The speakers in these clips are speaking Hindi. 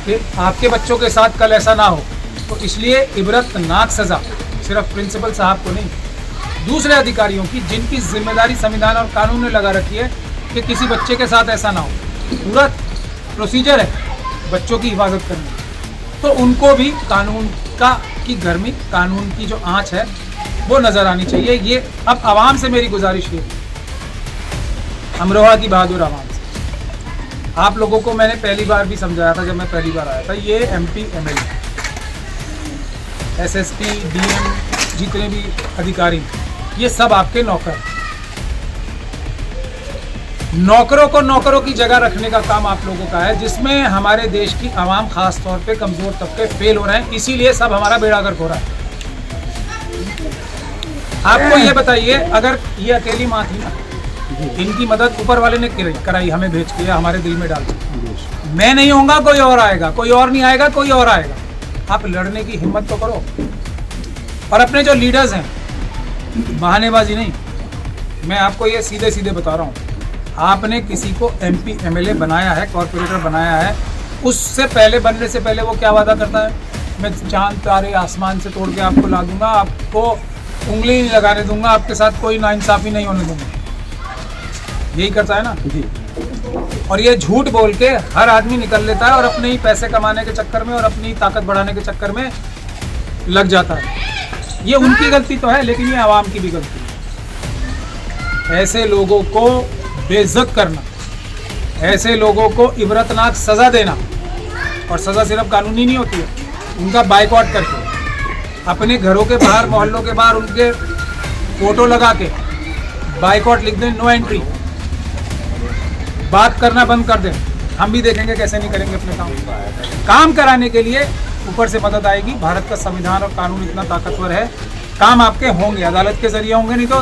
कि आपके बच्चों के साथ कल ऐसा ना हो। तो इसलिए इबरतनाक सज़ा सिर्फ प्रिंसिपल साहब को नहीं, दूसरे अधिकारियों की, जिनकी जिम्मेदारी संविधान और कानून ने लगा रखी है कि किसी बच्चे के साथ ऐसा ना हो। पूरा प्रोसीजर है बच्चों की हिफाजत करने, तो उनको भी कानून की गर्मी, कानून की जो आँच है वो नज़र आनी चाहिए। ये अब आवाम से मेरी गुजारिश है, अमरोहा की बहादुर आवाम से, आप लोगों को मैंने पहली बार भी समझाया था जब मैं पहली बार आया था, ये MP MLA SSP DM जितने भी अधिकारी, ये सब आपके नौकर। नौकरों को नौकरों की जगह रखने का काम आप लोगों का है, जिसमें हमारे देश की आवाम, खास तौर पे कमज़ोर तबके फेल हो रहे हैं। इसीलिए सब हमारा बेड़ा गर्क हो रहा है। आपको ये बताइए, अगर ये अकेली माँ थी ना, इनकी मदद ऊपर वाले ने कराई, हमें भेज के, हमारे दिल में डाल के। मैं नहीं होऊंगा, कोई और आएगा, कोई और नहीं आएगा, कोई और आएगा। आप लड़ने की हिम्मत तो करो। और अपने जो लीडर्स हैं, बहानेबाजी नहीं, मैं आपको ये सीधे सीधे बता रहा हूँ, आपने किसी को MP MLA बनाया है, कॉर्पोरेटर बनाया है, उससे पहले, बनने से पहले वो क्या वादा करता है? मैं चांद तारे आसमान से तोड़ के आपको ला दूंगा, आपको उंगली नहीं लगाने दूंगा, आपके साथ कोई नाइंसाफ़ी नहीं होने दूंगा। यही करता है ना जी। और ये झूठ बोल के हर आदमी निकल लेता है और अपने ही पैसे कमाने के चक्कर में और अपनी ताकत बढ़ाने के चक्कर में लग जाता है। ये उनकी गलती तो है, लेकिन ये आवाम की भी गलती है। ऐसे लोगों को बेइज्जत करना, ऐसे लोगों को इबरतनाक सज़ा देना, और सज़ा सिर्फ कानूनी नहीं होती है, उनका बाइकआउट करके, अपने घरों के बाहर, मोहल्लों के बाहर उनके फोटो लगा के बाइकआउट लिख दें, नो एंट्री, बात करना बंद कर दें। हम भी देखेंगे कैसे नहीं करेंगे अपने काम कराने के लिए। ऊपर से मदद आएगी, भारत का संविधान और कानून इतना ताकतवर है, काम आपके होंगे, अदालत के जरिए होंगे, नहीं तो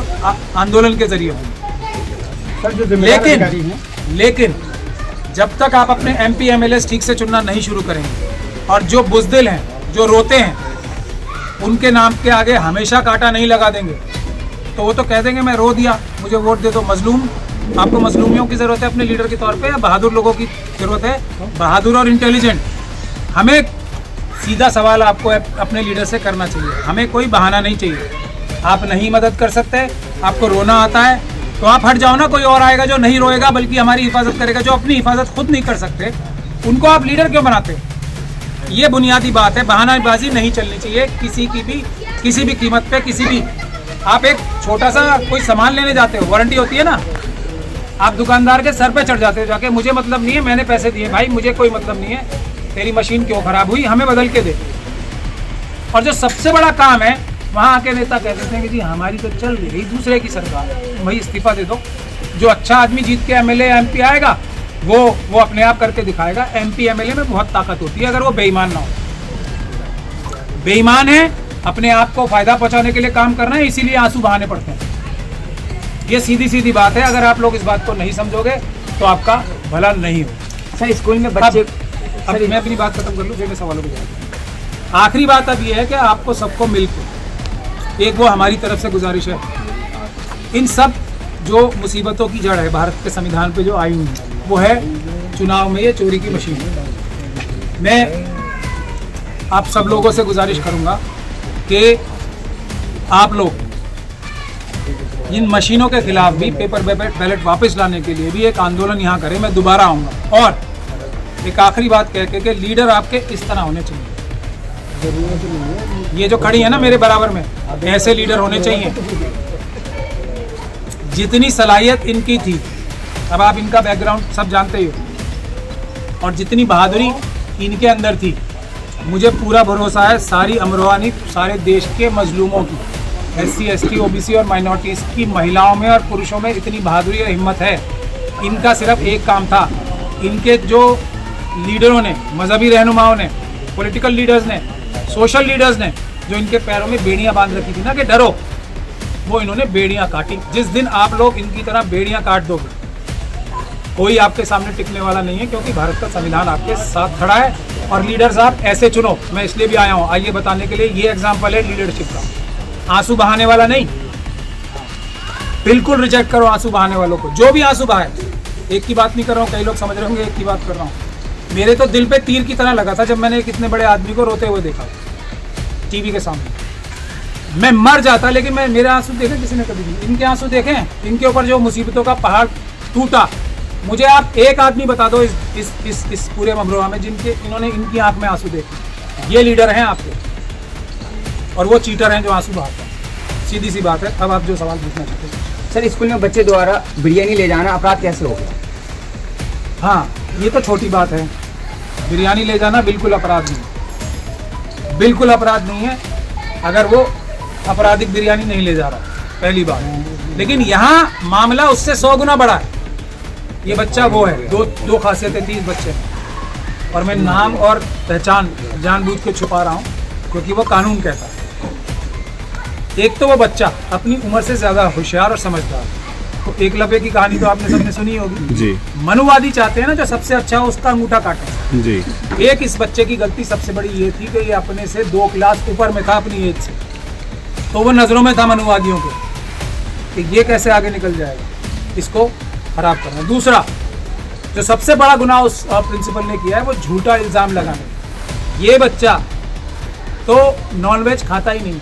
आंदोलन के जरिए होंगे। लेकिन जब तक आप अपने MP MLA ठीक से चुनना नहीं शुरू करेंगे, और जो बुज़दिल हैं, जो रोते हैं, उनके नाम के आगे हमेशा कांटा नहीं लगा देंगे, तो वो तो कह देंगे मैं रो दिया, मुझे वोट दे दो। मजलूम, आपको मजलूमियों की ज़रूरत है अपने लीडर के तौर पे, या बहादुर लोगों की ज़रूरत है? बहादुर और इंटेलिजेंट। हमें सीधा सवाल आपको अपने लीडर से करना चाहिए, हमें कोई बहाना नहीं चाहिए। आप नहीं मदद कर सकते, आपको रोना आता है, तो आप हट जाओ ना, कोई और आएगा जो नहीं रोएगा बल्कि हमारी हिफाजत करेगा। जो अपनी हिफाजत खुद नहीं कर सकते, उनको आप लीडर क्यों बनाते? ये बुनियादी बात है। बहानाबाजी नहीं चलनी चाहिए किसी की भी, किसी भी कीमत पे। किसी भी, आप एक छोटा सा कोई सामान लेने जाते हो, वारंटी होती है ना, आप दुकानदार के सर पे चढ़ जाते हो जाके, मुझे मतलब नहीं है, मैंने पैसे दिए, भाई मुझे कोई मतलब नहीं है, तेरी मशीन क्यों खराब हुई, हमें बदल के दे। और जो सबसे बड़ा काम है, वहाँ आके नेता कहते हैं कि जी हमारी तो चल रही दूसरे की सरकार, भाई इस्तीफा दे दो। जो अच्छा आदमी जीत के MLA MP आएगा, वो अपने आप करके दिखाएगा। MP MLA में बहुत ताकत होती है, अगर वो बेईमान ना हो। बेईमान है, अपने आप को फायदा पहुंचाने के लिए काम करना है, इसीलिए आंसू बहाने पड़ते हैं। ये सीधी सीधी बात है। अगर आप लोग इस बात को नहीं समझोगे तो आपका भला नहीं हो। सर, स्कूल में बच्चे, अब मैं अपनी बात खत्म कर लूँ, फिर मैं सवालों पे जाऊँ। आखिरी बात अब ये है कि आपको सबको मिलकर, एक वो हमारी तरफ से गुजारिश है, इन सब जो मुसीबतों की जड़ है भारत के संविधान पे जो आई हुई है, वो है चुनाव में ये चोरी की मशीन। मैं आप सब लोगों से गुजारिश करूंगा कि आप लोग इन मशीनों के खिलाफ भी, पेपर बैलेट वापस लाने के लिए भी एक आंदोलन यहाँ करें। मैं दोबारा आऊँगा। और एक आखिरी बात कह के कि लीडर आपके इस तरह होने चाहिए, ये जो खड़ी है ना मेरे बराबर में, ऐसे लीडर होने चाहिए। जितनी सलाहियत इनकी थी, अब आप इनका बैकग्राउंड सब जानते ही हो, और जितनी बहादुरी इनके अंदर थी, मुझे पूरा भरोसा है सारी अमरोहा नहीं, सारे देश के मजलूमों की, SC ST OBC और माइनॉरिटीज़ की महिलाओं में और पुरुषों में इतनी बहादुरी और हिम्मत है। इनका सिर्फ एक काम था, इनके जो लीडरों ने, मजहबी रहनुमाओं ने, पॉलिटिकल लीडर्स ने, सोशल लीडर्स ने, जो इनके पैरों में बेड़ियां बांध रखी थी ना कि डरो, वो इन्होंने बेड़ियां काटी। जिस दिन आप लोग इनकी तरह बेड़ियां काट दोगे, कोई आपके सामने टिकने वाला नहीं है, क्योंकि भारत का संविधान आपके साथ खड़ा है। और लीडर्स आप ऐसे चुनो। मैं इसलिए भी आया हूँ, आइए बताने के लिए, ये एग्जाम्पल है लीडरशिप का। आंसू बहाने वाला नहीं, बिल्कुल रिजेक्ट करो आंसू बहाने वालों को। जो भी आंसू बहाए, एक की बात नहीं कर रहा हूँ, कई लोग समझ रहे होंगे एक की बात कर रहा हूँ, मेरे तो दिल पे तीर की तरह लगा था जब मैंने कितने बड़े आदमी को रोते हुए देखा टीवी के सामने। मैं मर जाता, लेकिन मैं मेरे आंसू देखे किसी ने कभी नहीं। इनके आंसू देखे, इनके ऊपर जो मुसीबतों का पहाड़ टूटा। मुझे आप एक आदमी बता दो इस पूरे अमरोहा में जिनके इन्होंने इनकी आंख में आंसू देखे। ये लीडर हैं आपके, और वो चीटर हैं जो आंसू बहाते हैं। सीधी सी बात है। अब आप जो सवाल पूछना चाहते हैं। सर, स्कूल में बच्चे द्वारा बिरयानी ले जाना अपराध कैसे हो गया? हाँ, ये तो छोटी बात है। बिरयानी ले जाना बिल्कुल अपराध नहीं, बिल्कुल अपराध नहीं है अगर वो आपराधिक बिरयानी नहीं ले जा रहा, पहली बात। लेकिन यहाँ मामला उससे 100 गुना बड़ा है। ये बच्चा वो है, दो खासियतें थी इस बच्चे में, और मैं नाम और पहचान जानबूझ के छुपा रहा हूँ क्योंकि वो कानून कहता है। एक तो वो बच्चा अपनी उम्र से ज़्यादा होशियार और समझदार। तो एकलव्य की कहानी तो आपने सबने सुनी होगी जी। मनुवादी चाहते हैं ना जो सबसे अच्छा हो उसका अंगूठा काटे जी। एक इस बच्चे की गलती सबसे बड़ी ये थी कि ये अपने से 2 क्लास ऊपर में था अपनी एज से, तो वो नज़रों में था मनुवादियों के कि ये कैसे आगे निकल जाएगा, इसको खराब करना। दूसरा जो सबसे बड़ा गुनाह उस प्रिंसिपल ने किया है वो झूठा इल्ज़ाम लगाना। ये बच्चा तो नॉनवेज खाता ही नहीं,